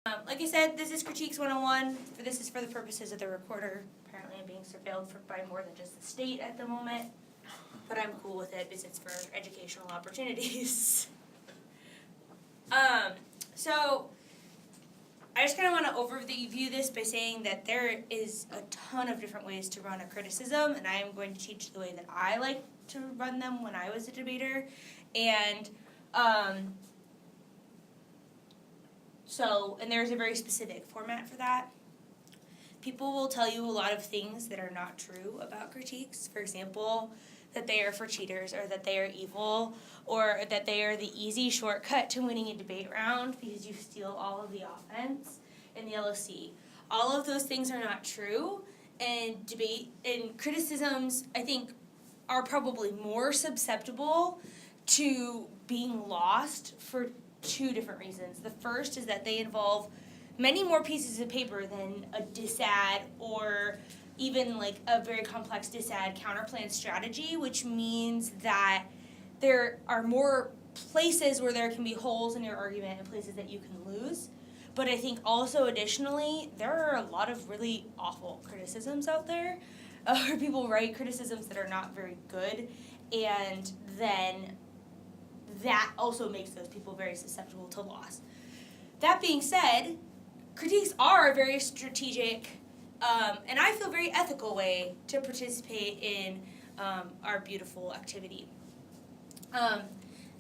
Like I said, this is Kritiks 101. This is for the purposes of the recorder. Apparently I'm being surveilled by more than just the state at the moment. But I'm cool with it because it's for educational opportunities. So I just kind of want to overview this by saying that there is a ton of different ways to run a criticism, and I am going to teach the way that I like to run them when I was a debater. And and there's a very specific format for that. People will tell you a lot of things that are not true about critiques. For example, that they are for cheaters, or that they are evil, or that they are the easy shortcut to winning a debate round because you steal all of the offense in the LOC. All of those things are not true, and criticisms, I think, are probably more susceptible to being lost for two different reasons. The first is that they involve many more pieces of paper than a disad or even like a very complex disad counterplan strategy, which means that there are more places where there can be holes in your argument and places that you can lose. But I think also additionally, there are a lot of really awful criticisms out there where people write criticisms that are not very good, and then that also makes those people very susceptible to loss. That being said, critiques are a very strategic and I feel very ethical way to participate in our beautiful activity. And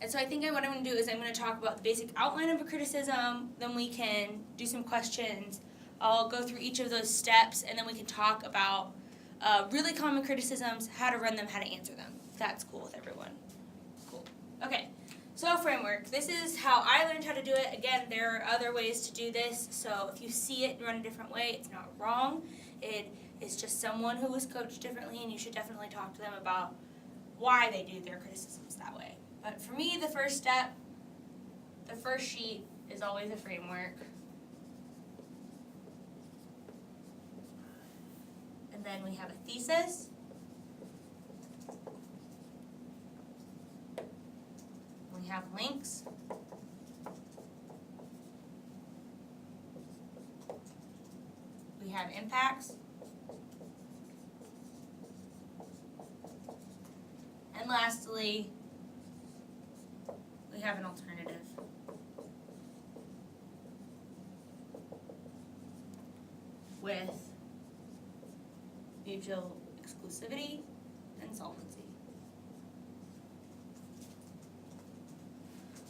so I think what I'm going to do is I'm going to talk about the basic outline of a criticism, then we can do some questions. I'll go through each of those steps, and then we can talk about really common criticisms, how to run them, how to answer them. That's cool with everyone. Cool. Okay. So framework, this is how I learned how to do it. Again, there are other ways to do this, so if you see it and run a different way, it's not wrong. It is just someone who was coached differently, and you should definitely talk to them about why they do their criticisms that way. But for me, the first step, the first sheet is always a framework. And then we have a thesis. We have links. We have impacts. And lastly, we have an alternative. With mutual exclusivity and solvency.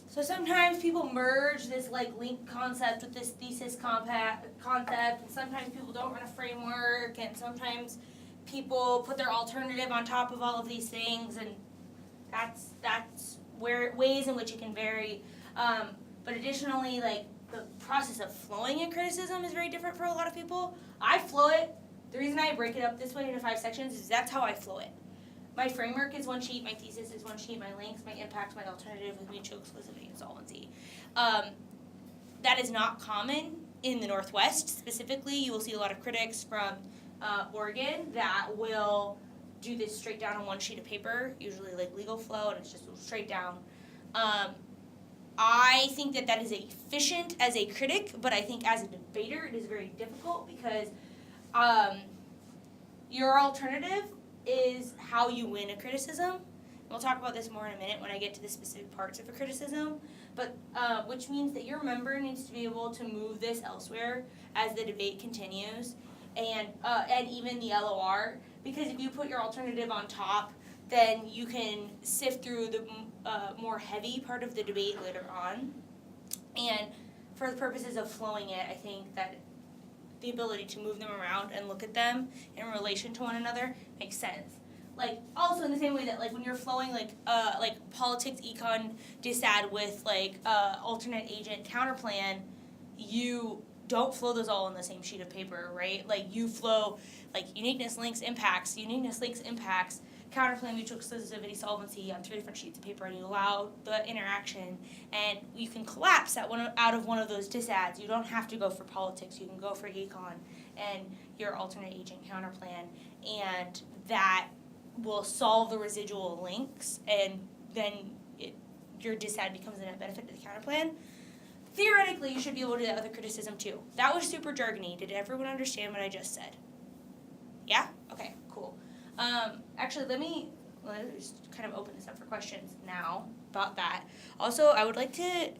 So sometimes people merge this link concept with this thesis concept, and sometimes people don't run a framework, and sometimes people put their alternative on top of all of these things, and that's ways in which it can vary. But additionally, the process of flowing a criticism is very different for a lot of people. I flow it. The reason I break it up this way into 5 sections is that's how I flow it. My framework is one sheet, my thesis is one sheet, my links, my impact, my alternative with mutual exclusivity and solvency. That is not common in the Northwest. Specifically, you will see a lot of critics from Oregon that will do this straight down on one sheet of paper, usually legal flow, and it's just straight down. I think that is efficient as a critic, but I think as a debater it is very difficult because your alternative is how you win a criticism. And we'll talk about this more in a minute when I get to the specific parts of a criticism, but which means that your member needs to be able to move this elsewhere as the debate continues, and even the LOR, because if you put your alternative on top, then you can sift through the more heavy part of the debate later on. And for the purposes of flowing it, I think that the ability to move them around and look at them in relation to one another makes sense. Also in the same way that when you're flowing politics, econ, disad with alternate agent counterplan, you don't flow those all on the same sheet of paper, right? You flow uniqueness, links, impacts, counterplan, mutual exclusivity, solvency on 3 different sheets of paper, and you allow the interaction, and you can collapse out of one of those disads. You don't have to go for politics. You can go for econ and your alternate agent counterplan, and that will solve the residual links, and then your disad becomes a net benefit to the counterplan. theoretically, you should be able to do that with a criticism too. That was super jargony. Did everyone understand what I just said? Yeah? Okay, cool. Actually, let's kind of open this up for questions now about that. Also, I would like to,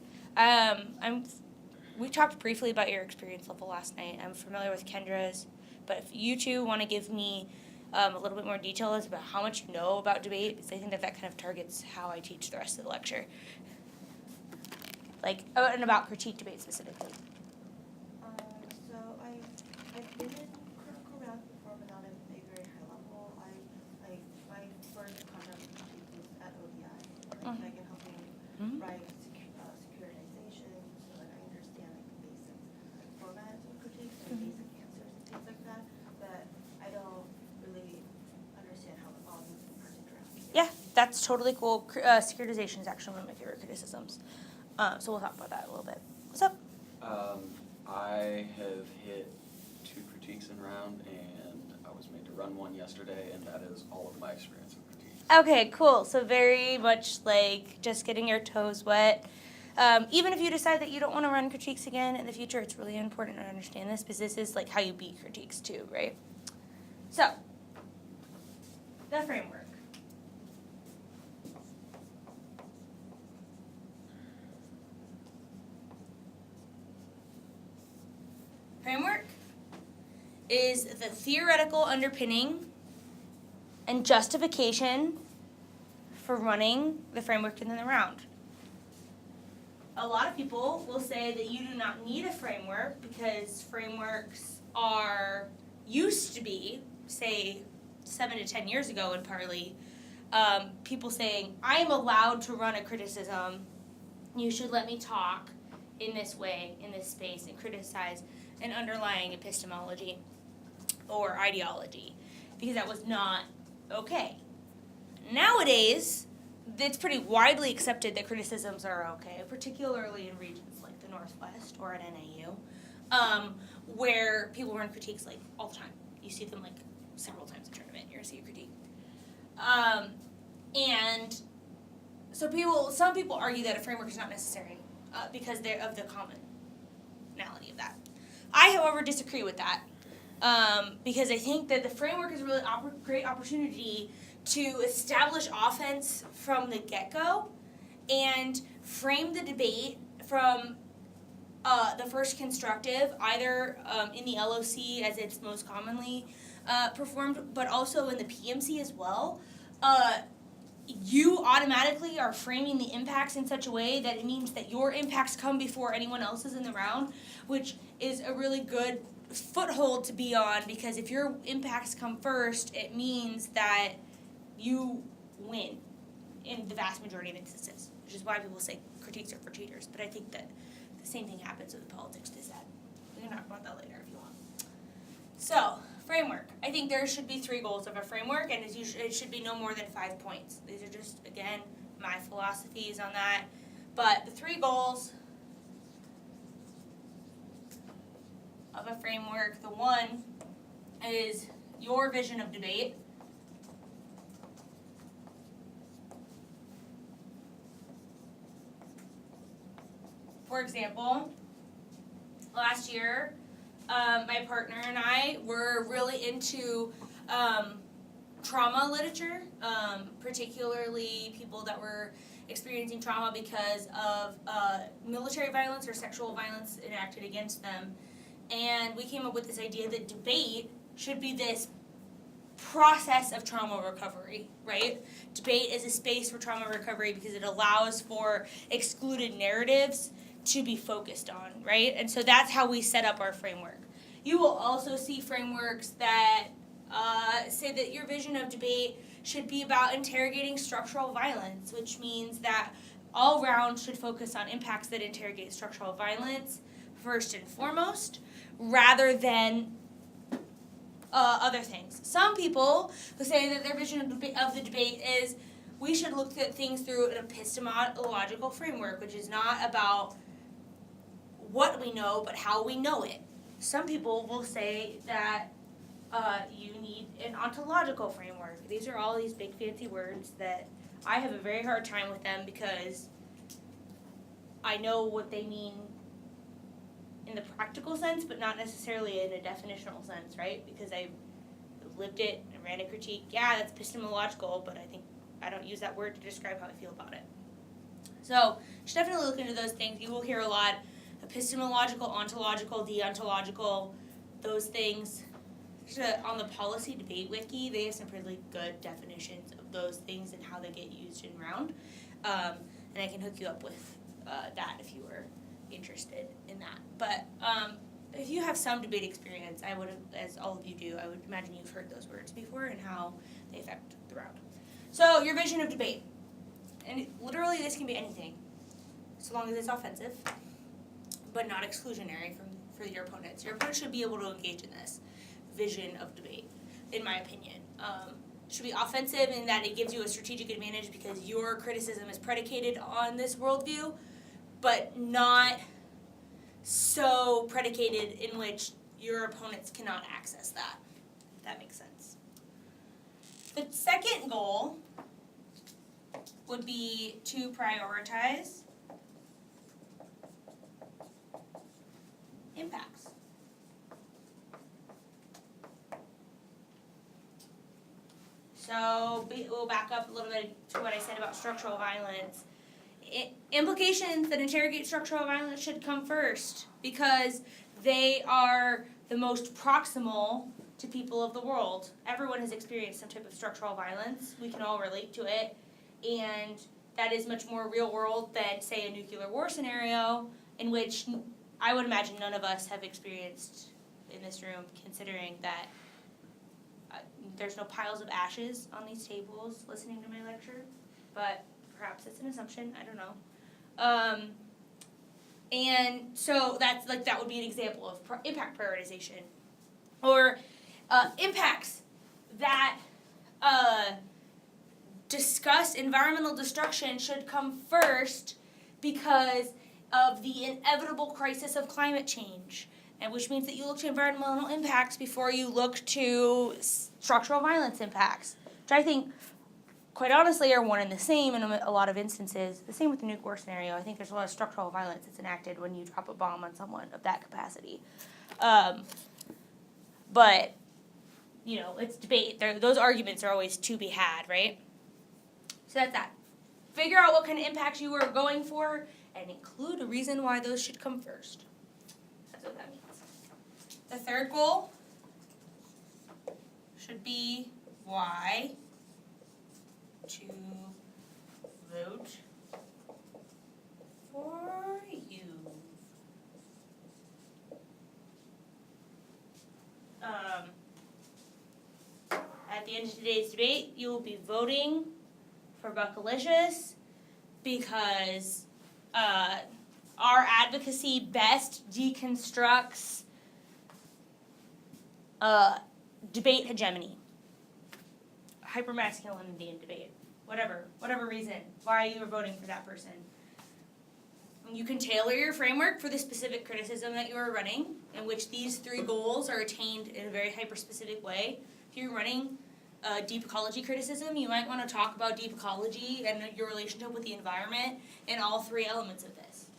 we talked briefly about your experience level last night. I'm familiar with Kendra's, but if you two want to give me a little bit more details about how much you know about debate, because I think that kind of targets how I teach the rest of the lecture. And about critique debate specifically. So I've been in critical math before, but not at a very high level. My first contact with critique was at ODI, like helping write securitization, so that I understand the basic formats of critiques and basic answers and things like that. But I don't really understand how all these parts interact. Yeah, that's totally cool. Securitization is actually one of my favorite criticisms. So we'll talk about that a little bit. What's up? I have hit 2 critiques in round, and I was made to run one yesterday, and that is all of my experience with critiques. Okay, cool. So very much like just getting your toes wet. Even if you decide that you don't want to run critiques again in the future, it's really important to understand this because this is like how you beat critiques too, right? So, the framework. Framework is the theoretical underpinning and justification for running the framework in the round. A lot of people will say that you do not need a framework because frameworks used to be, say, 7 to 10 years ago in Parley, people saying, I am allowed to run a criticism, you should let me talk in this way, in this space, and criticize an underlying epistemology or ideology, because that was not okay. Nowadays, it's pretty widely accepted that criticisms are okay, particularly in regions like the Northwest or at NAU, where people run critiques like all the time. You see them like several times a tournament, you're gonna see a critique. And so some people argue that a framework is not necessary because they're of the commonality of that. I, however, disagree with that because I think that the framework is a really great opportunity to establish offense from the get-go and frame the debate from the first constructive, either in the LOC as it's most commonly performed, but also in the PMC as well. You automatically are framing the impacts in such a way that it means that your impacts come before anyone else's in the round, which is a really good foothold to be on, because if your impacts come first, it means that you win in the vast majority of instances, which is why people say critiques are for cheaters. But I think that the same thing happens with politics to that. We can talk about that later if you want. So, framework. I think there should be 3 goals of a framework, and it should be no more than 5 points. These are just, again, my philosophies on that. But the 3 goals of a framework, the one is your vision of debate. For example, last year, my partner and I were really into trauma literature, particularly people that were experiencing trauma because of military violence or sexual violence enacted against them. And we came up with this idea that debate should be this process of trauma recovery, right? Debate is a space for trauma recovery because it allows for excluded narratives to be focused on, right? And so that's how we set up our framework. You will also see frameworks that say that your vision of debate should be about interrogating structural violence, which means that all rounds should focus on impacts that interrogate structural violence first and foremost, rather than other things. Some people who say that their vision of the debate is we should look at things through an epistemological framework, which is not about what we know, but how we know it. Some people will say that you need an ontological framework. These are all these big fancy words that I have a very hard time with them because I know what they mean in the practical sense, but not necessarily in a definitional sense, right? Because I lived it, I ran a critique. Yeah, that's epistemological, but I don't use that word to describe how I feel about it. So you should definitely look into those things. You will hear a lot epistemological, ontological, deontological, those things. On the policy debate wiki, they have some really good definitions of those things and how they get used in round. And I can hook you up with that if you were interested in that. But if you have some debate experience, I would, as all of you do, I would imagine you've heard those words before and how they affect the round. So your vision of debate. And literally this can be anything, so long as it's offensive, but not exclusionary for your opponents. Your opponent should be able to engage in this vision of debate, in my opinion. It should be offensive in that it gives you a strategic advantage because your criticism is predicated on this worldview, but not so predicated in which your opponents cannot access that, if that makes sense. The second goal would be to prioritize impacts. So we'll back up a little bit to what I said about structural violence. Implications that interrogate structural violence should come first because they are the most proximal to people of the world. Everyone has experienced some type of structural violence. We can all relate to it. And that is much more real world than, say, a nuclear war scenario in which I would imagine none of us have experienced in this room, considering that there's no piles of ashes on these tables listening to my lecture, but perhaps it's an assumption, I don't know. And so that would be an example of impact prioritization. Or impacts that discuss environmental destruction should come first because of the inevitable crisis of climate change, and which means that you look to environmental impacts before you look to structural violence impacts, which I think, quite honestly, are one and the same in a lot of instances. The same with the nuke war scenario. I think there's a lot of structural violence that's enacted when you drop a bomb on someone of that capacity. But, it's debate. Those arguments are always to be had, right? So that's that. Figure out what kind of impacts you are going for and include a reason why those should come first. That's what that means. The third goal should be why to vote for you. At the end of today's debate, you will be voting for Buckalicious because our advocacy best deconstructs debate hegemony, hypermasculinity in debate, whatever reason, why you are voting for that person. You can tailor your framework for the specific criticism that you are running, in which these three goals are attained in a very hyper-specific way. If you're running deep ecology criticism, you might want to talk about deep ecology and your relationship with the environment and all three elements of this.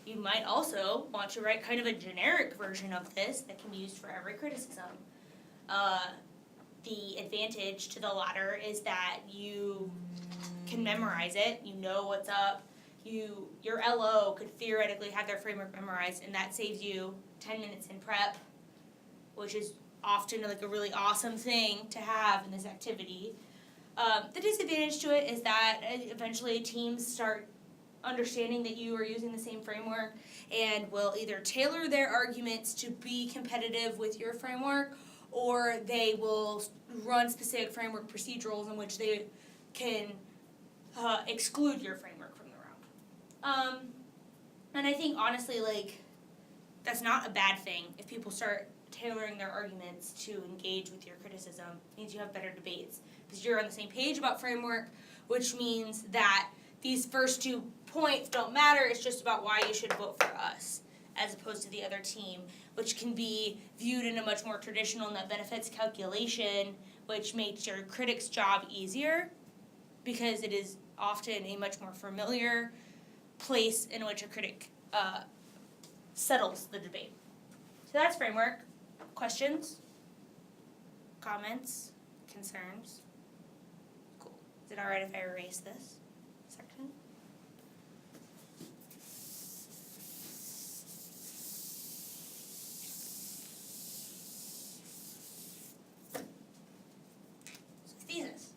You might also want to write kind of a generic version of this that can be used for every criticism. The advantage to the latter is that you can memorize it, you know what's up. Your LO could theoretically have their framework memorized, and that saves you 10 minutes in prep, which is often a really awesome thing to have in this activity. The disadvantage to it is that eventually teams start understanding that you are using the same framework and will either tailor their arguments to be competitive with your framework, or they will run specific framework procedurals in which they can exclude your framework from the round. And I think honestly, that's not a bad thing if people start tailoring their arguments to engage with your criticism. It means you have better debates because you're on the same page about framework, which means that these first 2 points don't matter. It's just about why you should vote for us as opposed to the other team, which can be viewed in a much more traditional net benefits calculation, which makes your critic's job easier because it is often a much more familiar place in which a critic settles the debate. So that's framework. Questions? Comments? Concerns? Cool. Is it alright if I erase this section? So thesis.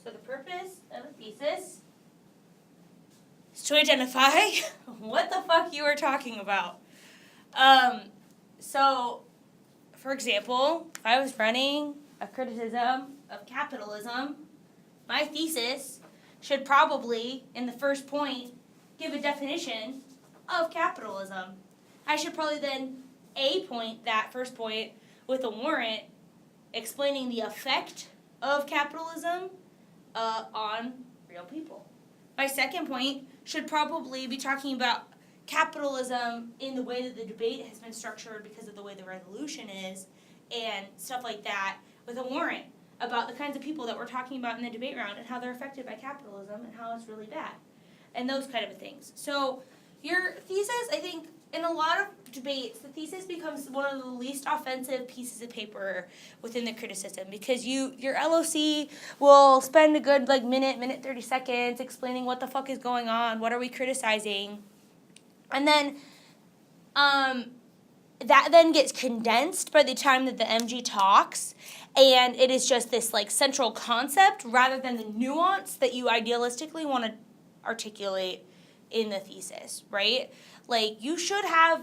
So the purpose of a thesis is to identify what the fuck you are talking about. So, for example, if I was running a criticism of capitalism, my thesis should probably, in the first point, give a definition of capitalism. I should probably then point that first point with a warrant explaining the effect of capitalism on real people. My second point should probably be talking about capitalism in the way that the debate has been structured because of the way the resolution is and stuff like that, with a warrant about the kinds of people that we're talking about in the debate round and how they're affected by capitalism and how it's really bad and those kind of things. So your thesis, I think, in a lot of debates, the thesis becomes one of the least offensive pieces of paper within the criticism because your LOC will spend a good minute 30 seconds explaining what the fuck is going on, what are we criticizing, and then that then gets condensed by the time that the MG talks, and it is just this central concept rather than the nuance that you idealistically want to articulate in the thesis, right? You should have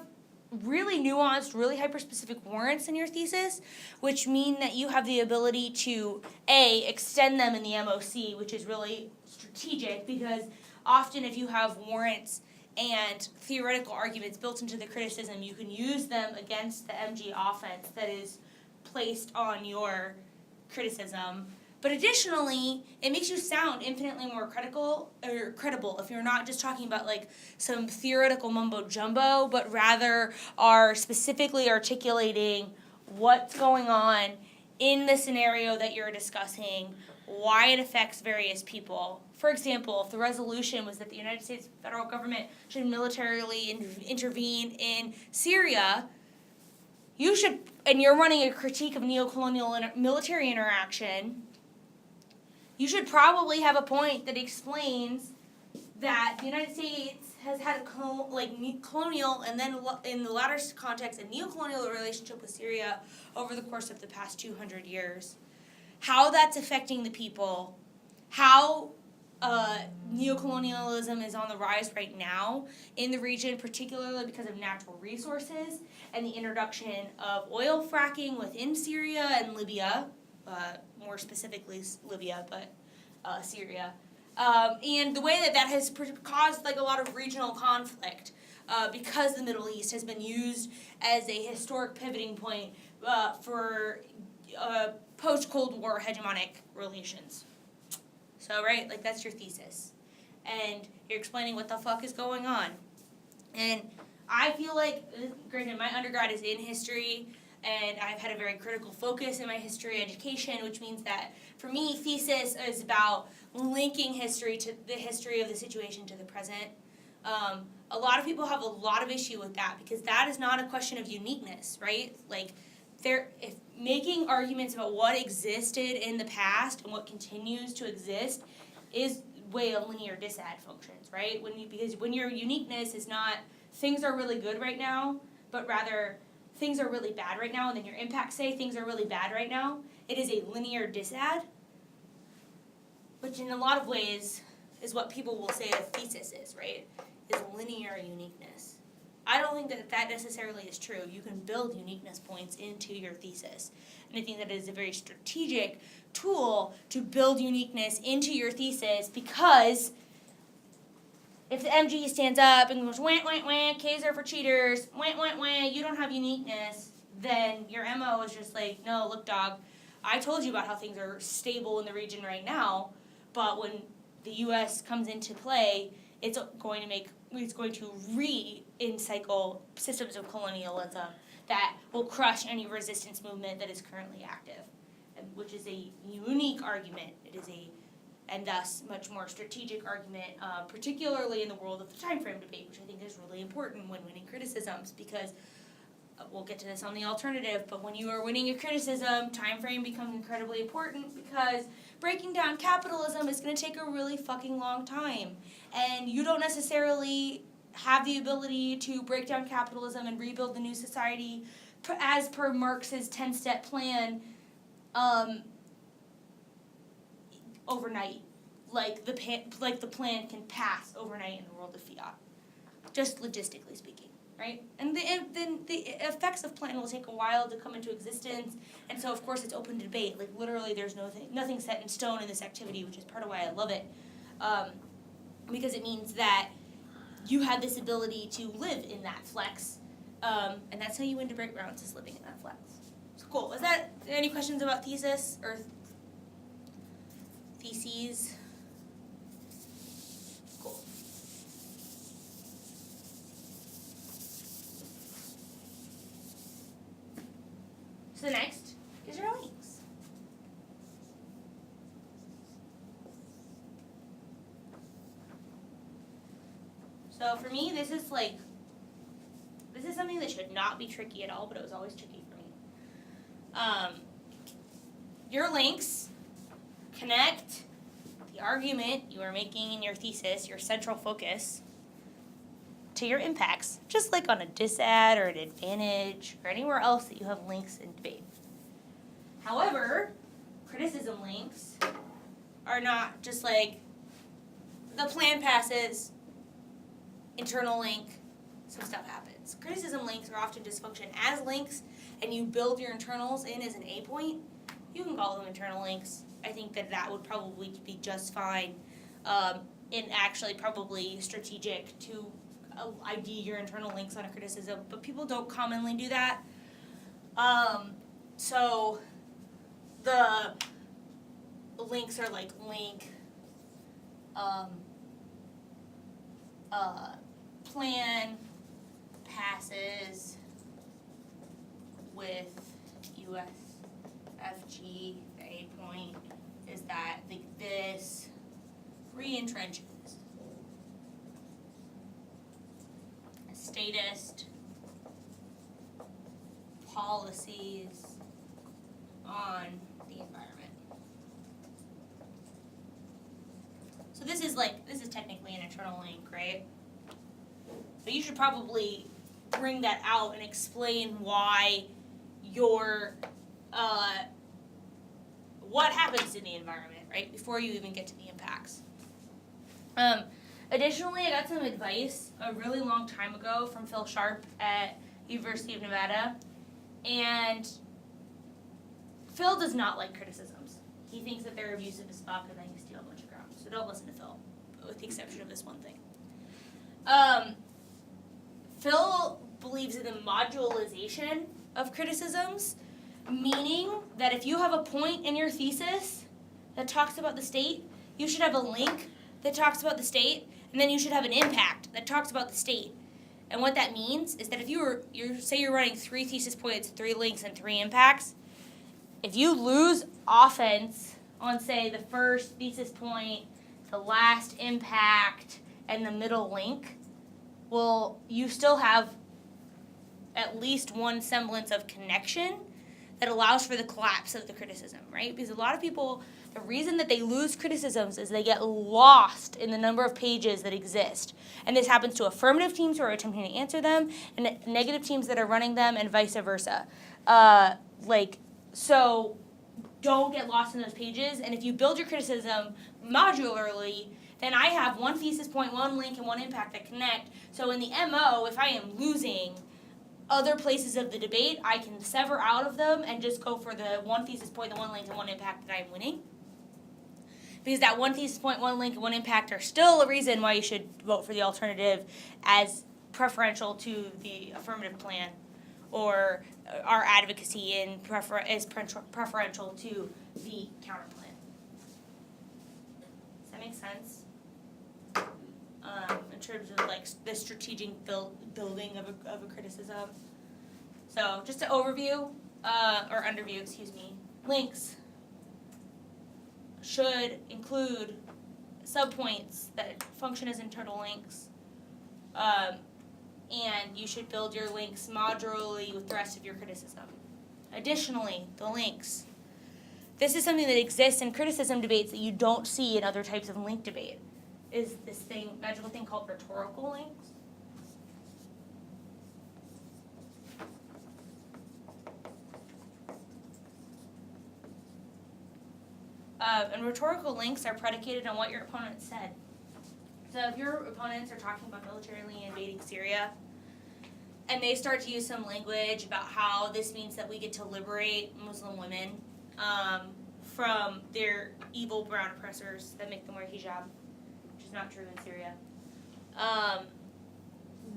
really nuanced, really hyper-specific warrants in your thesis, which mean that you have the ability to, extend them in the MOC, which is really strategic, because often if you have warrants and theoretical arguments built into the criticism, you can use them against the MG offense that is placed on your criticism. But additionally, it makes you sound infinitely more credible if you're not just talking about some theoretical mumbo jumbo, but rather are specifically articulating what's going on in the scenario that you're discussing, why it affects various people. For example, if the resolution was that the United States federal government should militarily intervene in Syria, you should, and you're running a critique of neocolonial military interaction, you should probably have a point that explains that the United States has had a colonial and then in the latter context a neocolonial relationship with Syria over the course of the past 200 years. How that's affecting the people, how neocolonialism is on the rise right now in the region, particularly because of natural resources and the introduction of oil fracking within Syria and Libya, more specifically Libya, but Syria. And the way that has caused a lot of regional conflict because the Middle East has been used as a historic pivoting point for post-Cold War hegemonic relations. So, right, that's your thesis. And you're explaining what the fuck is going on. And I feel granted, my undergrad is in history, and I've had a very critical focus in my history education, which means that, for me, thesis is about linking history to the history of the situation to the present. A lot of people have a lot of issue with that, because that is not a question of uniqueness, right? If making arguments about what existed in the past and what continues to exist is way of linear disad functions, right? Because when your uniqueness is not things are really good right now, but rather things are really bad right now, and then your impacts say things are really bad right now, it is a linear disad, which in a lot of ways is what people will say a thesis is, right? Is linear uniqueness. I don't think that necessarily is true. You can build uniqueness points into your thesis. And I think that is a very strategic tool to build uniqueness into your thesis, because if the MG stands up and goes, wah, wah, wah, K's are for cheaters, wah, wah, wah, you don't have uniqueness, then your MO is just no, look, dog, I told you about how things are stable in the region right now, but when the U.S. comes into play, it's going to re-encycle systems of colonialism that will crush any resistance movement that is currently active, which is a unique argument. It is and thus much more strategic argument, particularly in the world of the time frame debate, which I think is really important when winning criticisms, because we'll get to this on the alternative, but when you are winning a criticism, time frame becomes incredibly important because breaking down capitalism is going to take a really fucking long time, and you don't necessarily have the ability to break down capitalism and rebuild the new society as per Marx's 10-step plan overnight. Like the plan can pass overnight in the world of fiat, just logistically speaking, right? And then the effects of plan will take a while to come into existence, and so of course it's open to debate. Like literally, there's nothing set in stone in this activity, which is part of why I love it, because it means that you have this ability to live in that flex, and that's how you win debate rounds, is living in that flex. So cool. Is that any questions about thesis or theses? Cool. So next is your links. So for me, this is something that should not be tricky at all, but it was always tricky for me. Your links connect the argument you are making in your thesis, your central focus, to your impacts, just like on a disad or an advantage or anywhere else that you have links in debate. However, criticism links are not just like the plan passes, internal link, some stuff happens. Criticism links are often just function as links, and you build your internals in as an A point. You can call them internal links. I think that would probably be just fine, and actually probably strategic to ID your internal links on a criticism, but people don't commonly do that. So the links are like link, plan passes with USFG. The A point is that this re-entrenches statist policies on the environment. So this is technically an internal link, right? But you should probably bring that out and explain why your what happens in the environment, right? Before you even get to the impacts. Additionally, I got some advice a really long time ago from Phil Sharp at University of Nevada, and Phil does not like criticisms. He thinks that they're abusive as fuck and that you steal a bunch of ground. So don't listen to Phil, with the exception of this one thing. Phil believes in the modularization of criticisms, meaning that if you have a point in your thesis that talks about the state, you should have a link that talks about the state, and then you should have an impact that talks about the state. And what that means is that if you're running 3 thesis points, 3 links, and 3 impacts, if you lose offense on, say, the first thesis point, the last impact, and the middle link, well, you still have at least one semblance of connection that allows for the collapse of the criticism, right? Because a lot of people, the reason that they lose criticisms is they get lost in the number of pages that exist. And this happens to affirmative teams who are attempting to answer them, and negative teams that are running them, and vice versa. So don't get lost in those pages, and if you build your criticism modularly, then I have 1 thesis point, 1 link, and 1 impact that connect. So in the MO, if I am losing other places of the debate, I can sever out of them and just go for the 1 thesis point, the 1 link, and 1 impact that I'm winning. Because that 1 thesis point, 1 link, and 1 impact are still a reason why you should vote for the alternative as preferential to the affirmative plan, or our advocacy is preferential to the counter plan. Does that make sense? In terms of like the strategic building of a criticism. So just an overview, or underview, excuse me. Links should include subpoints that function as internal links. And you should build your links modularly with the rest of your criticism. Additionally, the links. This is something that exists in criticism debates that you don't see in other types of link debate. Is this magical thing called rhetorical links. And rhetorical links are predicated on what your opponent said. So if your opponents are talking about militarily invading Syria, and they start to use some language about how this means that we get to liberate Muslim women from their evil brown oppressors that make them wear hijab, which is not true in Syria,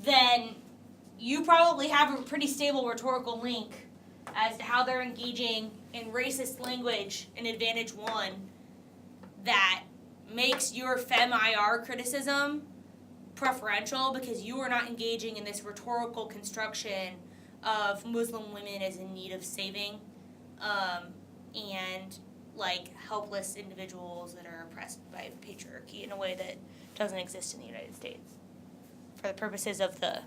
then you probably have a pretty stable rhetorical link as to how they're engaging in racist language in Advantage 1 that makes your FEM-IR criticism preferential because you are not engaging in this rhetorical construction of Muslim women as in need of saving and like helpless individuals that are oppressed by patriarchy in a way that doesn't exist in the United States. For the purposes of the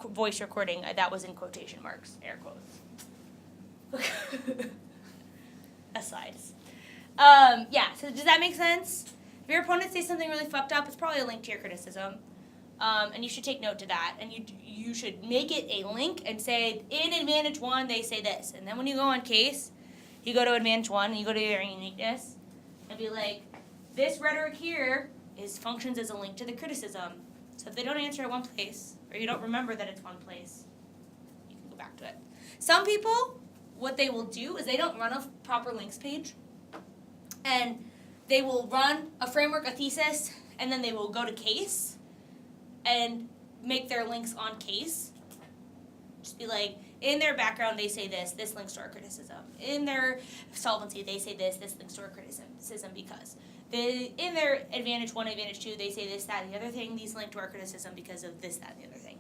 voice recording, that was in quotation marks, air quotes. Asides. So does that make sense? If your opponent says something really fucked up, it's probably a link to your criticism. And you should take note to that. And you should make it a link and say, in Advantage 1, they say this. And then when you go on case, you go to Advantage 1 and you go to your uniqueness and be like, this rhetoric here functions as a link to the criticism. So if they don't answer at one place, or you don't remember that it's one place, you can go back to it. Some people, what they will do is they don't run a proper links page. And they will run a framework, a thesis, and then they will go to case and make their links on case. Just be like, in their background, they say this links to our criticism. In their solvency, they say this links to our criticism because. In their Advantage 1, Advantage 2, they say this, that, and the other thing. These link to our criticism because of this, that, and the other thing.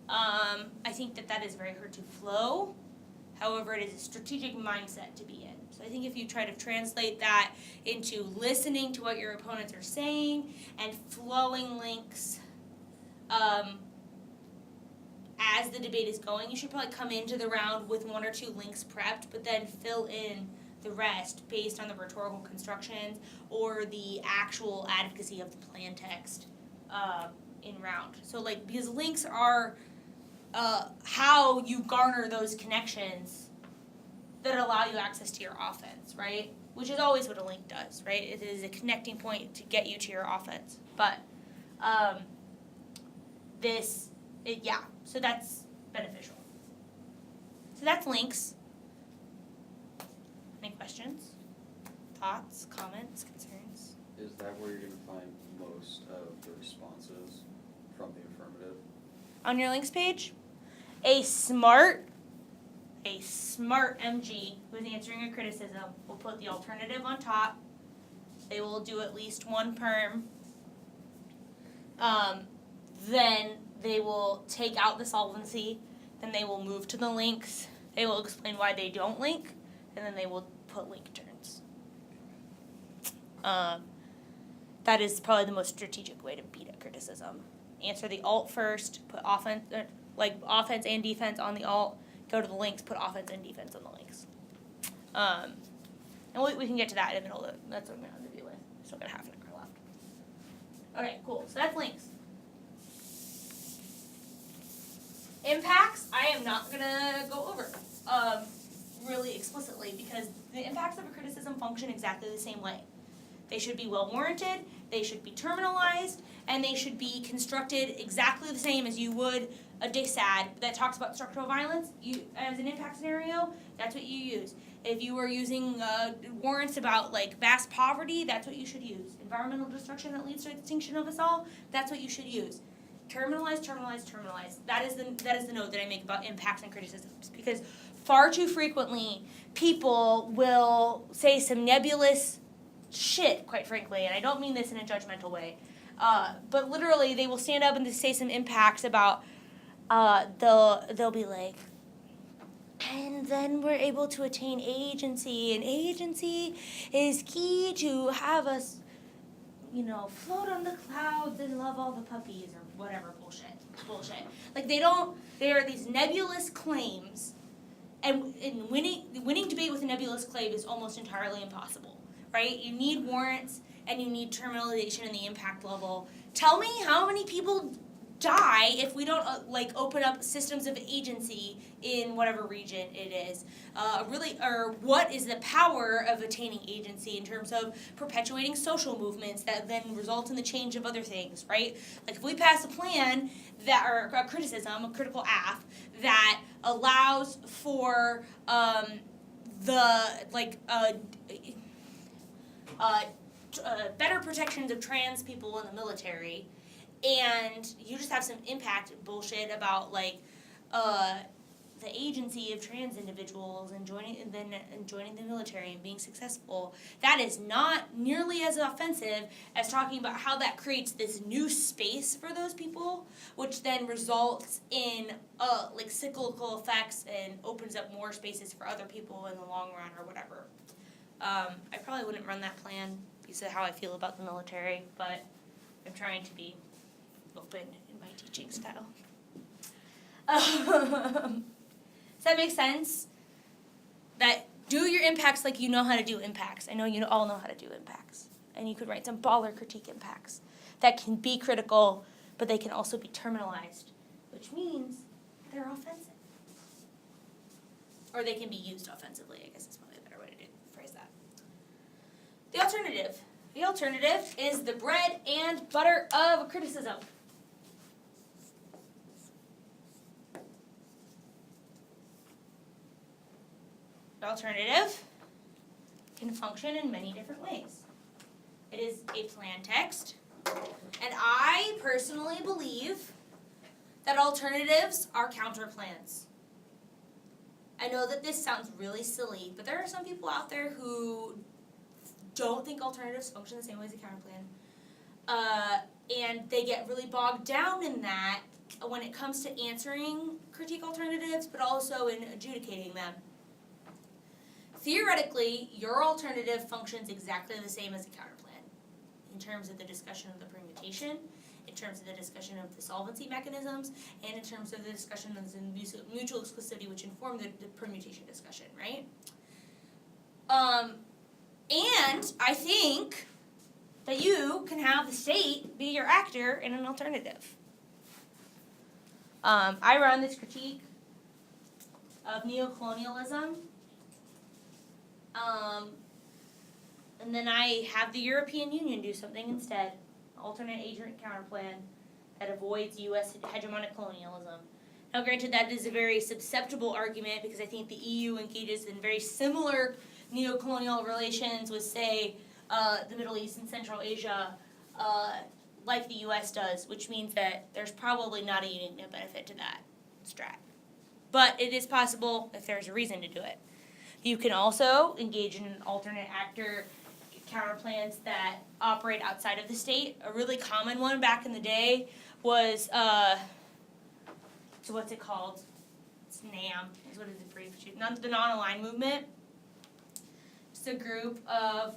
I think that is very hard to flow. However, it is a strategic mindset to be in. So I think if you try to translate that into listening to what your opponents are saying and flowing links as the debate is going, you should probably come into the round with 1 or 2 links prepped, but then fill in the rest based on the rhetorical constructions or the actual advocacy of the plan text in round. So because links are how you garner those connections that allow you access to your offense, right? Which is always what a link does, right? It is a connecting point to get you to your offense. But so that's beneficial. So that's links. Any questions? Thoughts, comments, concerns? Is that where you're going to find most of the responses from the affirmative? On your links page, a smart MG who is answering a criticism will put the alternative on top. They will do at least one perm. Then they will take out the solvency. Then they will move to the links. They will explain why they don't link. And then they will put link turns. That is probably the most strategic way to beat a criticism. Answer the alt first, put offense and defense on the alt, go to the links, put offense and defense on the links. And we can get to that in the middle of that's what I'm going to review with. Still got half an hour left. Okay, cool. So that's links. Impacts, I am not going to go over really explicitly because the impacts of a criticism function exactly the same way. They should be well warranted, they should be terminalized, and they should be constructed exactly the same as you would a DICSAD that talks about structural violence. As an impact scenario, that's what you use. If you were using warrants about mass poverty, that's what you should use. Environmental destruction that leads to extinction of us all, that's what you should use. Terminalize, terminalize, terminalize. That is the note that I make about impacts and criticisms because far too frequently people will say some nebulous shit, quite frankly, and I don't mean this in a judgmental way. But literally, they will stand up and say some impacts about. They'll be like, and then we're able to attain agency, and agency is key to have us, float on the clouds and love all the puppies or whatever bullshit. Like they are these nebulous claims, and winning debate with a nebulous claim is almost entirely impossible, right? You need warrants and you need terminalization in the impact level. Tell me how many people die if we don't open up systems of agency in whatever region it is. Or what is the power of attaining agency in terms of perpetuating social movements that then result in the change of other things, right? Like if we pass a plan or a critical AF that allows for better protections of trans people in the military, and you just have some impact bullshit about the agency of trans individuals and joining the military and being successful. That is not nearly as offensive as talking about how that creates this new space for those people, which then results in cyclical effects and opens up more spaces for other people in the long run or whatever. I probably wouldn't run that plan because of how I feel about the military, but I'm trying to be open in my teaching style. Does that make sense? That do your impacts like you know how to do impacts. I know you all know how to do impacts. And you could write some baller critique impacts that can be critical, but they can also be terminalized, which means they're offensive. Or they can be used offensively, I guess is probably a better way to phrase that. The alternative. The alternative is the bread and butter of criticism. The alternative can function in many different ways. It is a plan text, and I personally believe that alternatives are counterplans. I know that this sounds really silly, but there are some people out there who don't think alternatives function the same way as a counterplan. And they get really bogged down in that when it comes to answering critique alternatives, but also in adjudicating them. Theoretically, your alternative functions exactly the same as a counterplan in terms of the discussion of the permutation, in terms of the discussion of the solvency mechanisms, and in terms of the discussion of the mutual exclusivity which inform the permutation discussion, right? And I think that you can have the state be your actor in an alternative. I run this critique of neocolonialism. And then I have the European Union do something instead, alternate agent counterplan that avoids U.S. hegemonic colonialism. Now, granted, that is a very susceptible argument because I think the EU engages in very similar neocolonial relations with, say, the Middle East and Central Asia, like the U.S. does, which means that there's probably not a unique net benefit to that strat. But it is possible if there's a reason to do it. You can also engage in an alternate actor counterplans that operate outside of the state. A really common one back in the day was, so what's it called? It's NAM, is what it's abbreviated to. The non-aligned movement. It's a group of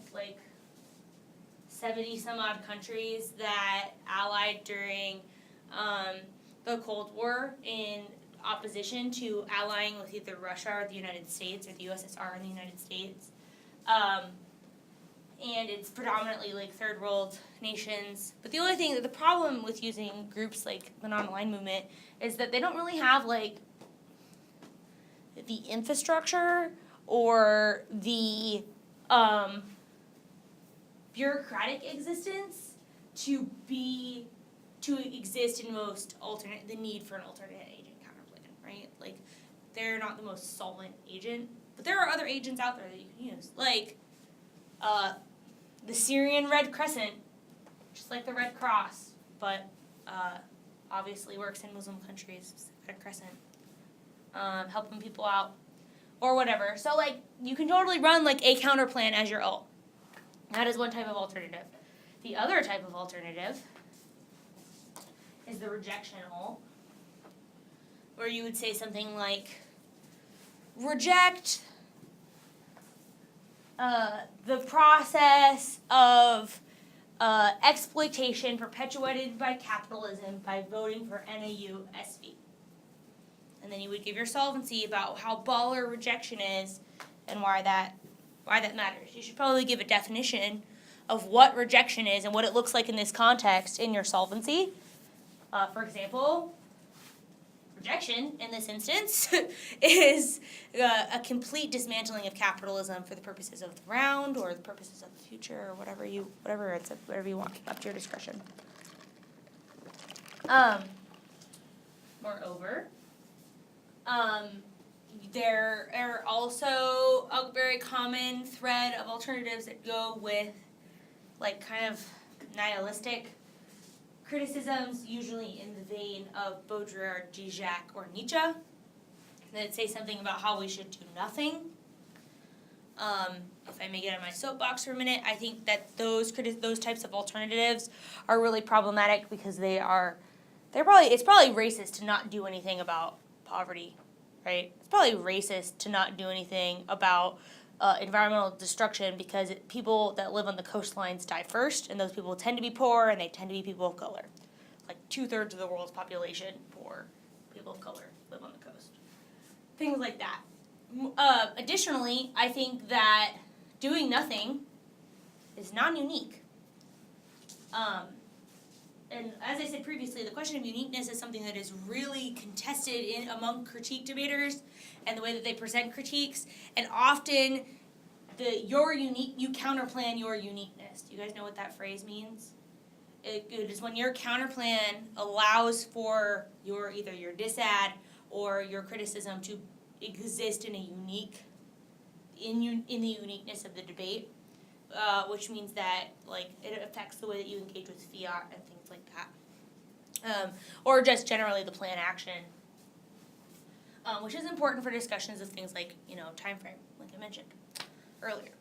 70 some odd countries that allied during the Cold War in opposition to allying with either Russia or the United States or the USSR and the United States. And it's predominantly third world nations. But the problem with using groups like the non-aligned movement is that they don't really have the infrastructure or the bureaucratic existence to exist in the need for an alternate agent counterplan, right? They're not the most solvent agent, but there are other agents out there that you can use, the Syrian Red Crescent, just like the Red Cross, but obviously works in Muslim countries, Red Crescent, helping people out, or whatever. So you can totally run a counterplan as your ult. That is one type of alternative. The other type of alternative is the rejectional, where you would say something like, reject the process of exploitation perpetuated by capitalism by voting for NAUSV. And then you would give your solvency about how baller rejection is and why that matters. You should probably give a definition of what rejection is and what it looks like in this context in your solvency. For example, rejection in this instance is a complete dismantling of capitalism for the purposes of the round or the purposes of the future or whatever you want, up to your discretion. Moreover, there are also a very common thread of alternatives that go with like kind of nihilistic criticisms, usually in the vein of Baudrillard, Zizek, or Nietzsche, that say something about how we should do nothing. If I may get on my soapbox for a minute, I think that those types of alternatives are really problematic because it's probably racist to not do anything about poverty, right? It's probably racist to not do anything about environmental destruction because people that live on the coastlines die first, and those people tend to be poor, and they tend to be people of color. Like 2/3 of the world's population, poor people of color, live on the coast. Things like that. Additionally, I think that doing nothing is non-unique. And as I said previously, the question of uniqueness is something that is really contested among critique debaters and the way that they present critiques. And often, you counterplan your uniqueness. Do you guys know what that phrase means? It is when your counterplan allows for either your disad or your criticism to exist in the uniqueness of the debate. Which means that it affects the way that you engage with fiat and things like that, or just generally the plan action, which is important for discussions of things like time frame, like I mentioned earlier.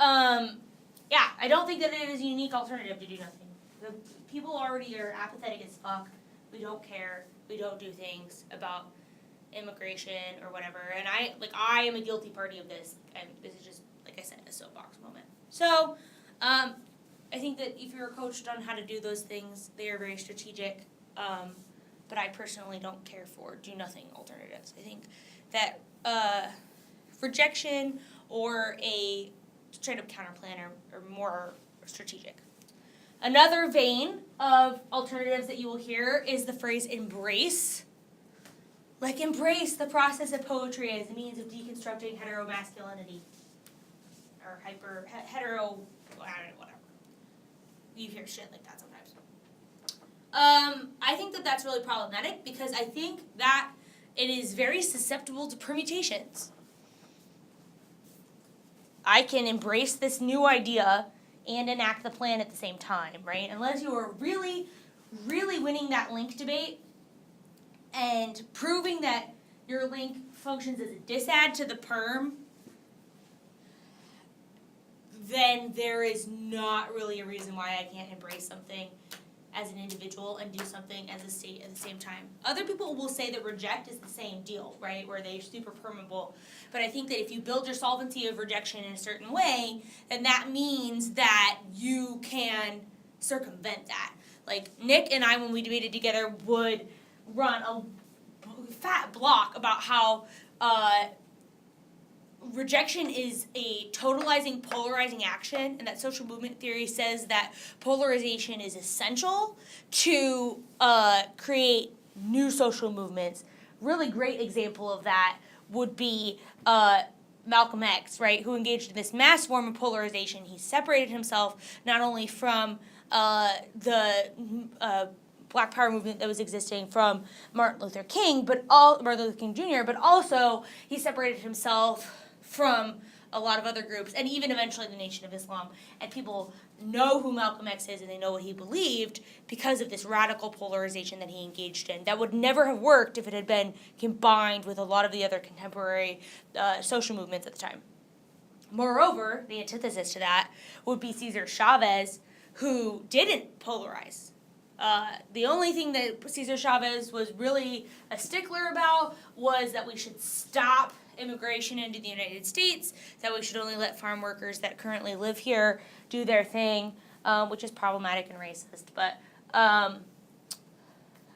I don't think that it is a unique alternative to do nothing. The people already are apathetic as fuck. We don't care. We don't do things about immigration or whatever. And I am a guilty party of this. And this is just, like I said, a soapbox moment. So, I think that if you're coached on how to do those things, they are very strategic. But I personally don't care for do nothing alternatives. I think that rejection or a straight up counterplan are more strategic. Another vein of alternatives that you will hear is the phrase embrace. Like, embrace the process of poetry as a means of deconstructing heteromasculinity. Or hetero, whatever. You hear shit like that sometimes. I think that that's really problematic because I think that it is very susceptible to permutations. I can embrace this new idea and enact the plan at the same time, right? Unless you are really, really winning that link debate and proving that your link functions as a disad to the perm, then there is not really a reason why I can't embrace something as an individual and do something as a state at the same time. Other people will say that reject is the same deal, right, where they're super permeable. But I think that if you build your solvency of rejection in a certain way, then that means that you can circumvent that. Like, Nick and I, when we debated together, would run a fat block about how rejection is a totalizing, polarizing action, and that social movement theory says that polarization is essential to create new social movements. Really great example of that would be Malcolm X, right, who engaged in this mass form of polarization. He separated himself not only from the Black Power movement that was existing from Martin Luther King Jr., but also he separated himself from a lot of other groups, and even eventually the Nation of Islam. And people know who Malcolm X is, and they know what he believed because of this radical polarization that he engaged in. That would never have worked if it had been combined with a lot of the other contemporary social movements at the time. Moreover, the antithesis to that would be Cesar Chavez, who didn't polarize. The only thing that Cesar Chavez was really a stickler about was that we should stop immigration into the United States, that we should only let farm workers that currently live here do their thing, which is problematic and racist, but I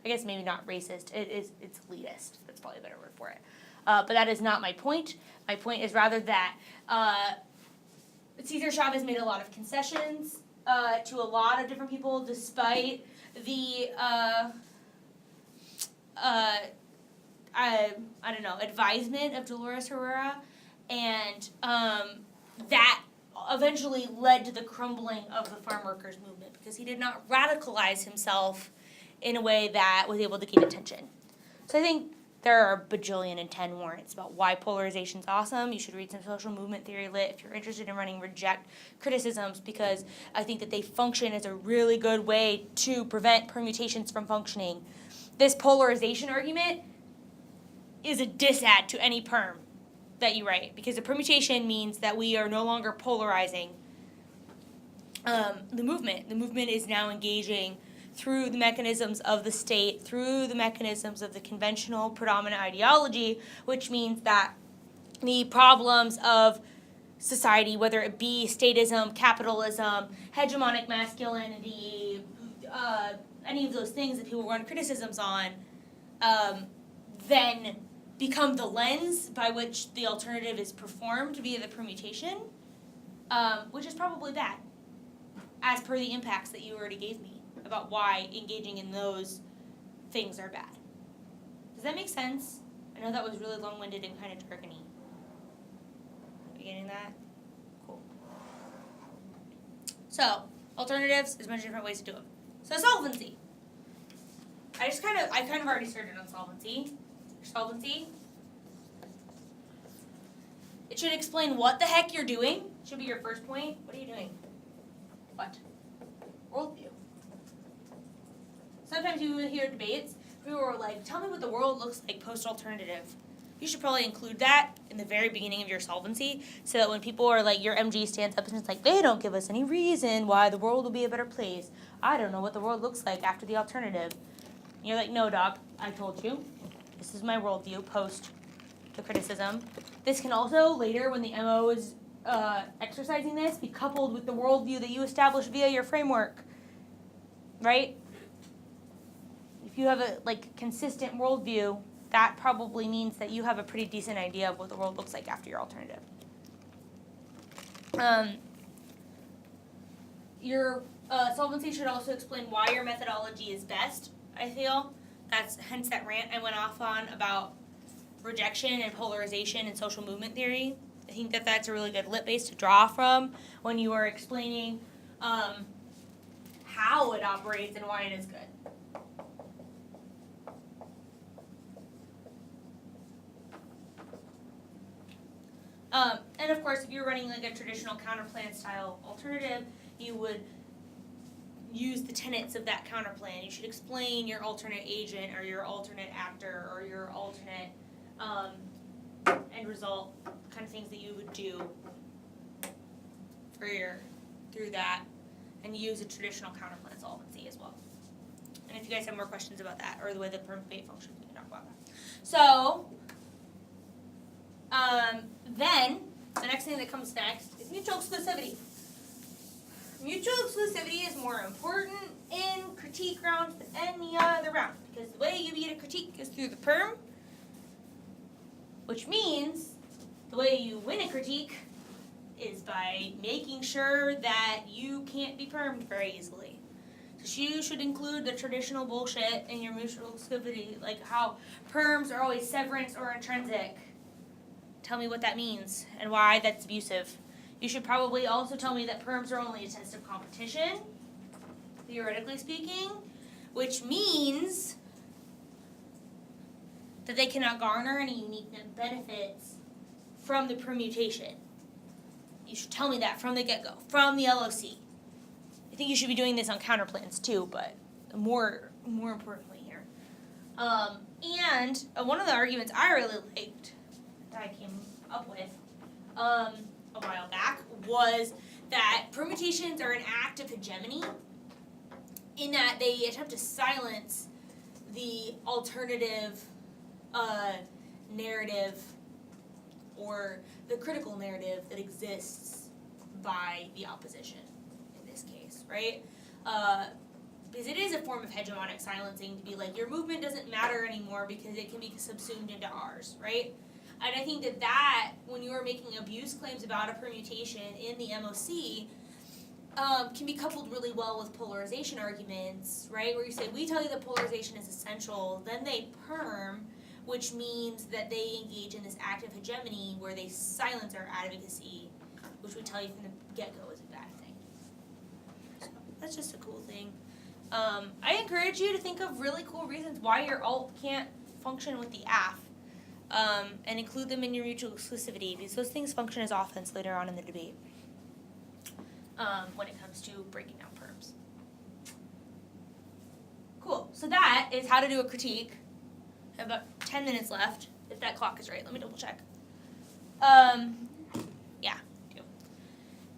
guess maybe not racist, it's elitist, that's probably a better word for it. But that is not my point. My point is rather that Cesar Chavez made a lot of concessions to a lot of different people despite the advisement of Dolores Herrera, and that eventually led to the crumbling of the farm workers movement because he did not radicalize himself in a way that was able to gain attention. So I think there are a bajillion and 10 warrants about why polarization is awesome. You should read some social movement theory lit if you're interested in running reject criticisms, because I think that they function as a really good way to prevent permutations from functioning. This polarization argument is a disad to any perm that you write, because a permutation means that we are no longer polarizing the movement. The movement is now engaging through the mechanisms of the state, through the mechanisms of the conventional predominant ideology, which means that the problems of society, whether it be statism, capitalism, hegemonic masculinity, any of those things that people run criticisms on, then become the lens by which the alternative is performed via the permutation, which is probably bad, as per the impacts that you already gave me about why engaging in those things are bad. Does that make sense? I know that was really long-winded and kind of jargony. Are you getting that? Cool. So, alternatives, there's a bunch of different ways to do them. So, solvency. I kind of already started on solvency. Solvency. It should explain what the heck you're doing. Should be your first point. What are you doing? What? Worldview. Sometimes you hear debates, people are like, tell me what the world looks like post-alternative. You should probably include that in the very beginning of your solvency, so that when people are like, your MG stands up and it's like, they don't give us any reason why the world will be a better place. I don't know what the world looks like after the alternative. And you're like, no, doc, I told you. This is my worldview post the criticism. This can also, later when the MO is exercising this, be coupled with the worldview that you establish via your framework, right? If you have a consistent worldview, that probably means that you have a pretty decent idea of what the world looks like after your alternative. Your solvency should also explain why your methodology is best, I feel. That's hence that rant I went off on about rejection and polarization and social movement theory. I think that that's a really good lit base to draw from when you are explaining how it operates and why it is good. And of course, if you're running like a traditional counterplan style alternative, you would use the tenets of that counterplan. You should explain your alternate agent or your alternate actor or your alternate end result, kind of things that you would do for through that, and use a traditional counterplan solvency as well. And if you guys have more questions about that or the way the perm debate functions, we can talk about that. So, then the next thing that comes next is mutual exclusivity. Mutual exclusivity is more important in critique rounds than any other round, because the way you beat a critique is through the perm, which means the way you win a critique is by making sure that you can't be permed very easily. So you should include the traditional bullshit in your mutual exclusivity, like how perms are always severance or intrinsic. Tell me what that means and why that's abusive. You should probably also tell me that perms are only a test of competition, theoretically speaking, which means that they cannot garner any unique benefits from the permutation. You should tell me that from the get-go, from the LOC. I think you should be doing this on counterplans too, but more importantly here. And one of the arguments I really liked that I came up with a while back was that permutations are an act of hegemony in that they attempt to silence the alternative narrative or the critical narrative that exists by the opposition in this case, right? Because it is a form of hegemonic silencing to be like, your movement doesn't matter anymore because it can be subsumed into ours, right? And I think that when you are making abuse claims about a permutation in the MOC, can be coupled really well with polarization arguments, right? Where you say, we tell you that polarization is essential, then they perm, which means that they engage in this active hegemony where they silence our advocacy, which we tell you from the get-go is a bad thing. So that's just a cool thing. I encourage you to think of really cool reasons why your alt can't function with the AF, and include them in your mutual exclusivity, because those things function as offense later on in the debate when it comes to breaking down perms. Cool. So that is how to do a critique. I have about 10 minutes left, if that clock is right. Let me double check. Yeah, I do.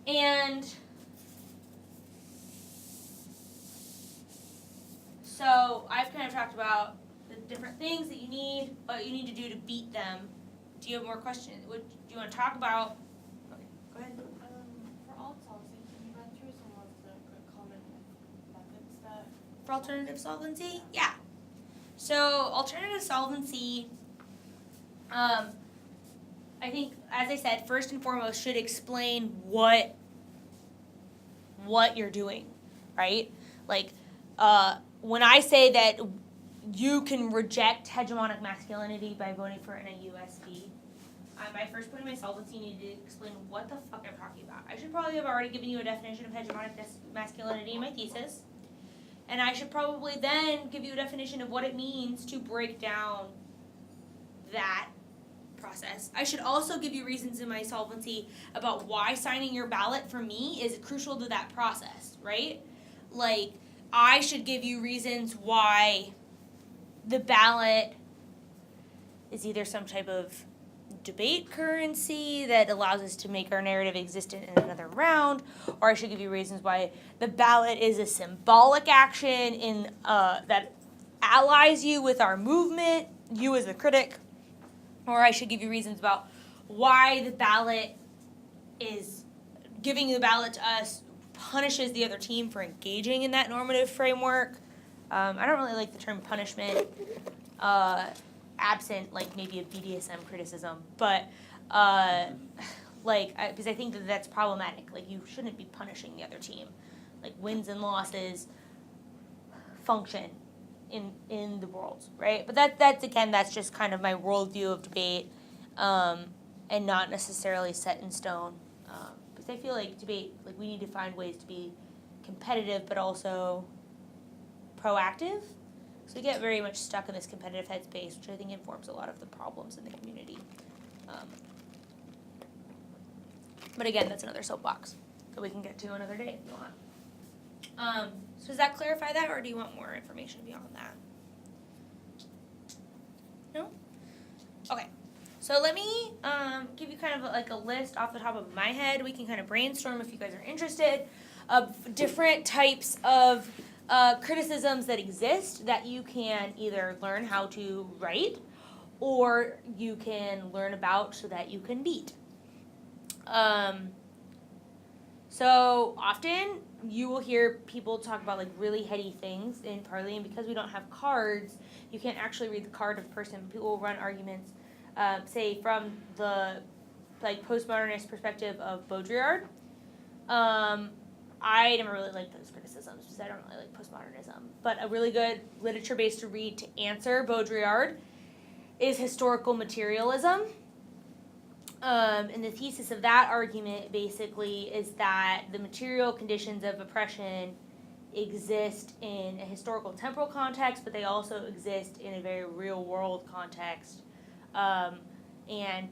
And so I've kind of talked about the different things that you need, what you need to do to beat them. Do you have more questions? Do you want to talk about? Okay, go ahead. For alt solvency, can you run through some of the common methods that? For alternative solvency? Yeah. So alternative solvency, I think, as I said, first and foremost should explain what you're doing, right? Like, when I say that you can reject hegemonic masculinity by voting for an AUSD, by first putting my solvency, you need to explain what the fuck I'm talking about. I should probably have already given you a definition of hegemonic masculinity in my thesis. And I should probably then give you a definition of what it means to break down that process. I should also give you reasons in my solvency about why signing your ballot for me is crucial to that process, right? Like, I should give you reasons why the ballot is either some type of debate currency that allows us to make our narrative existent in another round, or I should give you reasons why the ballot is a symbolic action in that allies you with our movement, you as a critic, or I should give you reasons about why the ballot is giving the ballot to us punishes the other team for engaging in that normative framework. I don't really like the term punishment. Absent like maybe a BDSM criticism, but because I think that that's problematic. Like, you shouldn't be punishing the other team. Like, wins and losses function in the world, right? But that's just kind of my worldview of debate, and not necessarily set in stone. Because I feel like debate, like, we need to find ways to be competitive but also proactive. So we get very much stuck in this competitive headspace, which I think informs a lot of the problems in the community. But again, that's another soapbox that we can get to another day if you want. So does that clarify that, or do you want more information beyond that? No? Okay. So let me give you kind of like a list off the top of my head. We can kind of brainstorm if you guys are interested of different types of criticisms that exist that you can either learn how to write or you can learn about so that you can beat. So often you will hear people talk about like really heady things in Parley, and because we don't have cards, you can't actually read the card of person. People will run arguments, say from the like postmodernist perspective of Baudrillard. I never really liked those criticisms because I don't really like postmodernism. But a really good literature base to read to answer Baudrillard is historical materialism. And the thesis of that argument basically is that the material conditions of oppression exist in a historical temporal context, but they also exist in a very real world context. And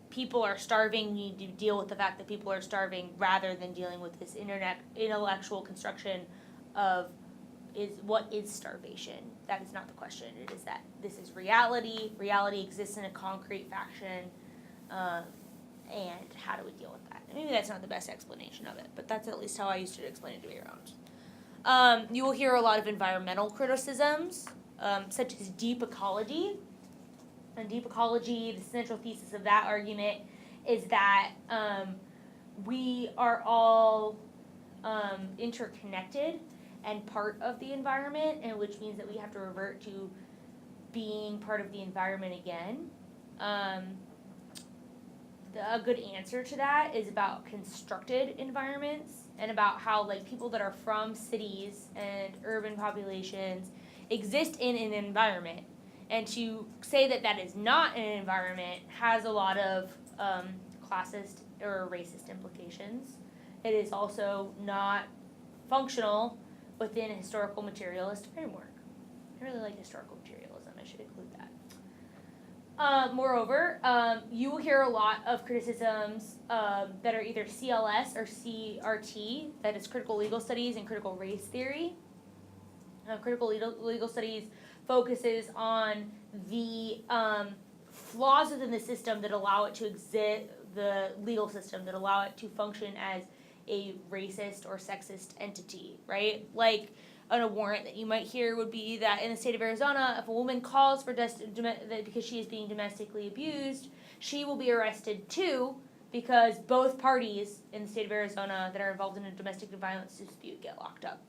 people are starving, you need to deal with the fact that people are starving rather than dealing with this intellectual construction of what is starvation. That is not the question. It is that this is reality. Reality exists in a concrete fashion. And how do we deal with that? And maybe that's not the best explanation of it, but that's at least how I used to explain it to debate rounds. You will hear a lot of environmental criticisms, such as deep ecology. And deep ecology, the central thesis of that argument is that we are all interconnected and part of the environment, and which means that we have to revert to being part of the environment again. A good answer to that is about constructed environments and about how like people that are from cities and urban populations exist in an environment. And to say that that is not an environment has a lot of classist or racist implications. It is also not functional within a historical materialist framework. I really like historical materialism. I should include that. Moreover, you will hear a lot of criticisms that are either CLS or CRT, that is critical legal studies and critical race theory. Critical legal studies focuses on the flaws within the system that allow it to exist, the legal system that allow it to function as a racist or sexist entity, right? Like a warrant that you might hear would be that in the state of Arizona, if a woman calls for because she is being domestically abused, she will be arrested too, because both parties in the state of Arizona that are involved in a domestic violence dispute get locked up.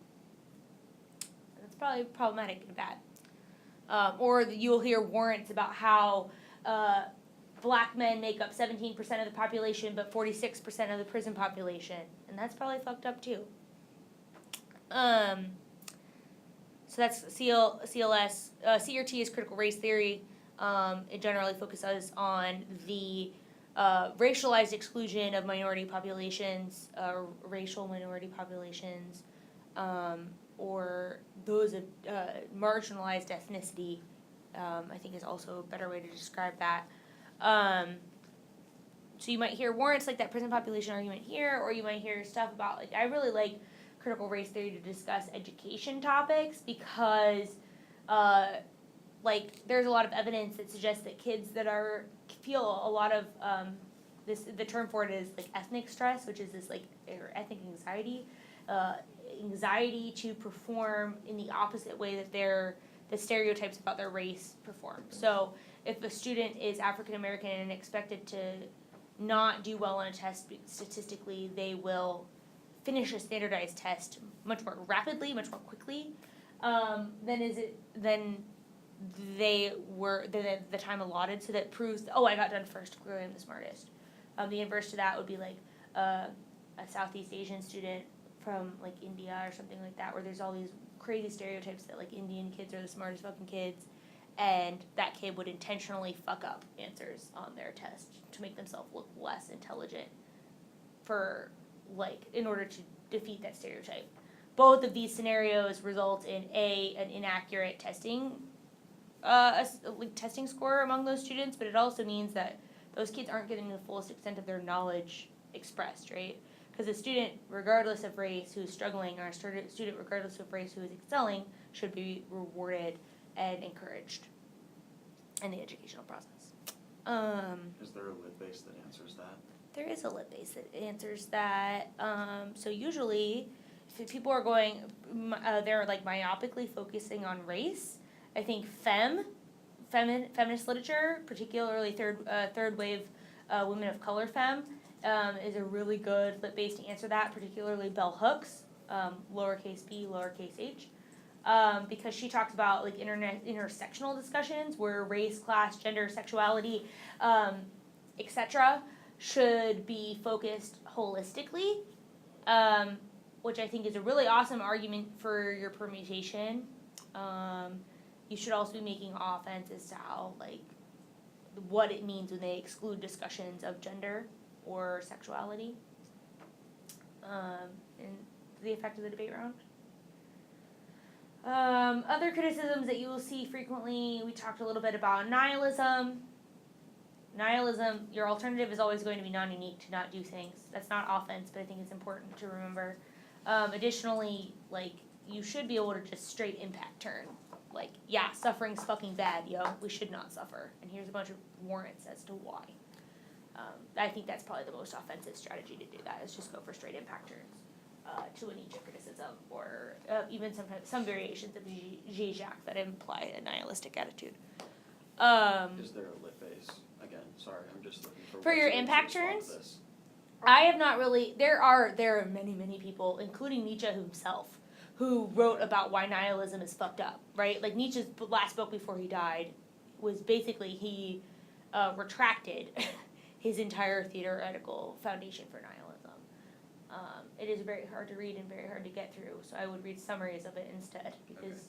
That's probably problematic and bad. Or you'll hear warrants about how black men make up 17% of the population, but 46% of the prison population, and that's probably fucked up too. So that's CLS. CRT is critical race theory. It generally focuses on the racialized exclusion of minority populations, racial minority populations, or those of marginalized ethnicity, I think is also a better way to describe that. So you might hear warrants like that prison population argument here, or you might hear stuff about, like, I really like critical race theory to discuss education topics because, like, there's a lot of evidence that suggests that kids that feel a lot of, the term for it is, like, ethnic stress, which is this, like, or ethnic anxiety, anxiety to perform in the opposite way that the stereotypes about their race perform. So if a student is African American and expected to not do well on a test statistically, they will finish a standardized test much more rapidly, much more quickly, than the time allotted. So that proves, I got done first, clearly I'm the smartest. The inverse to that would be like a Southeast Asian student from like India or something like that, where there's all these crazy stereotypes that like Indian kids are the smartest fucking kids, and that kid would intentionally fuck up answers on their test to make themselves look less intelligent in order to defeat that stereotype. Both of these scenarios result in an inaccurate testing score among those students, but it also means that those kids aren't getting the fullest extent of their knowledge expressed, right? Because a student, regardless of race, who's struggling, or a student, regardless of race, who is excelling, should be rewarded and encouraged in the educational process. Is there a lit base that answers that? There is a lit base that answers that. So usually, if people are going, they're like myopically focusing on race, I think feminist literature, particularly third wave women of color femme, is a really good lit base to answer that, particularly Bell Hooks, lowercase b, lowercase h, because she talks about like intersectional discussions where race, class, gender, sexuality, etc. should be focused holistically, which I think is a really awesome argument for your permutation. You should also be making offense as to how, like, what it means when they exclude discussions of gender or sexuality, and the effect of the debate round. Other criticisms that you will see frequently, we talked a little bit about nihilism. Nihilism, your alternative is always going to be non-unique to not do things. That's not offense, but I think it's important to remember. Additionally, like, you should be able to just straight impact turn. Like, suffering's fucking bad, yo. We should not suffer. And here's a bunch of warrants as to why. I think that's probably the most offensive strategy to do that, is just go for straight impact turns to a Nietzsche criticism, or even sometimes some variations of Zizek that imply a nihilistic attitude. Is there a lit base? Again, sorry, I'm just looking for. For what's your the impact response turns? to this. I have not really. There are many people, including Nietzsche himself, who wrote about why nihilism is fucked up. Right, like Nietzsche's last book before he died was basically he retracted his entire theoretical foundation for nihilism. It is very hard to read and very hard to get through, so I would read summaries of it instead, because,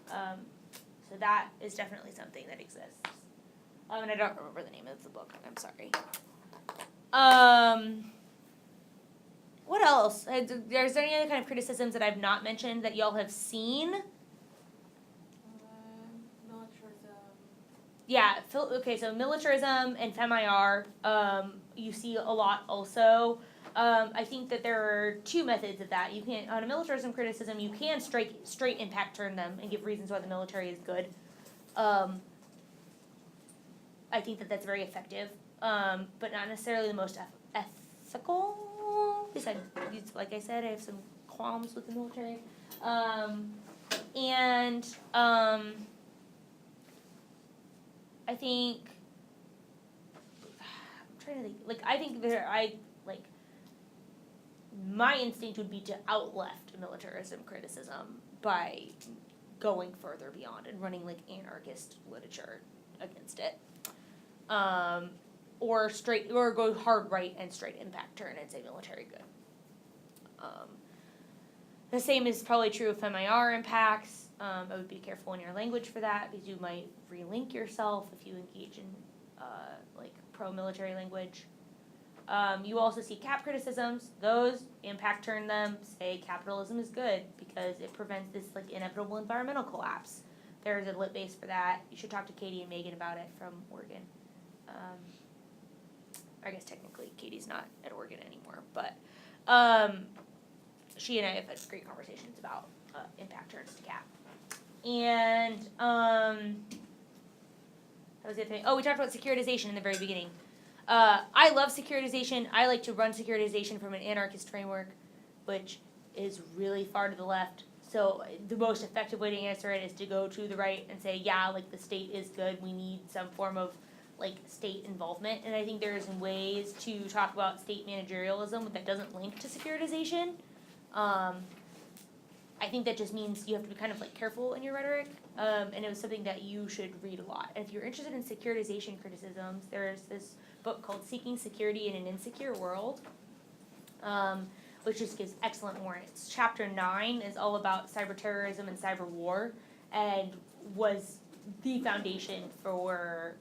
so that is definitely something that exists. And I don't remember the name of the book, I'm sorry. What else? Is there any other kind of criticisms that I've not mentioned that y'all have seen? Militarism. Yeah, okay, so militarism and FemIR, you see a lot also. I think that there are two methods of that. You can, on a militarism criticism, you can straight impact turn them and give reasons why the military is good. I think that that's very effective, but not necessarily the most ethical. Because like I said, I have some qualms with the military. I think, I'm trying to think, my instinct would be to out-left militarism criticism by going further beyond and running like anarchist literature against it. Or go hard right and straight impact turn and say military good. The same is probably true of FemIR impacts. I would be careful in your language for that, because you might relink yourself if you engage in pro-military language. You also see cap criticisms. Those impact turn them, say capitalism is good because it prevents this inevitable environmental collapse. There's a lit base for that. You should talk to Katie and Megan about it from Oregon. I guess technically Katie's not at Oregon anymore, but she and I have had great conversations about impact turns to cap. And that was the other thing. Oh, we talked about securitization in the very beginning. I love securitization. I like to run securitization from an anarchist framework, which is really far to the left. So the most effective way to answer it is to go to the right and say, yeah, the state is good. We need some form of state involvement. And I think there's ways to talk about state managerialism that doesn't link to securitization. I think that just means you have to be kind of careful in your rhetoric, and it was something that you should read a lot. And if you're interested in securitization criticisms, there's this book called Seeking Security in an Insecure World, which just gives excellent warrants. Chapter 9 is all about cyber terrorism and cyber war, and was the foundation for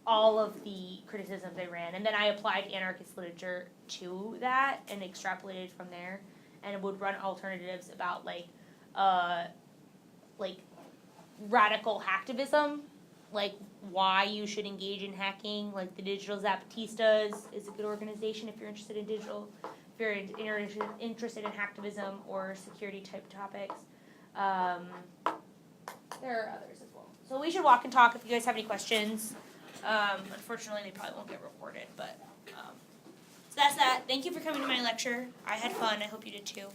all of the criticisms I ran. And then I applied anarchist literature to that and extrapolated from there, and would run alternatives about radical hacktivism, why you should engage in hacking. The Digital Zapatistas is a good organization if you're interested in digital, if you're interested in hacktivism or security type topics. There are others as well. So we should walk and talk if you guys have any questions. Unfortunately, they probably won't get recorded, but so that's that. Thank you for coming to my lecture. I had fun. I hope you did too.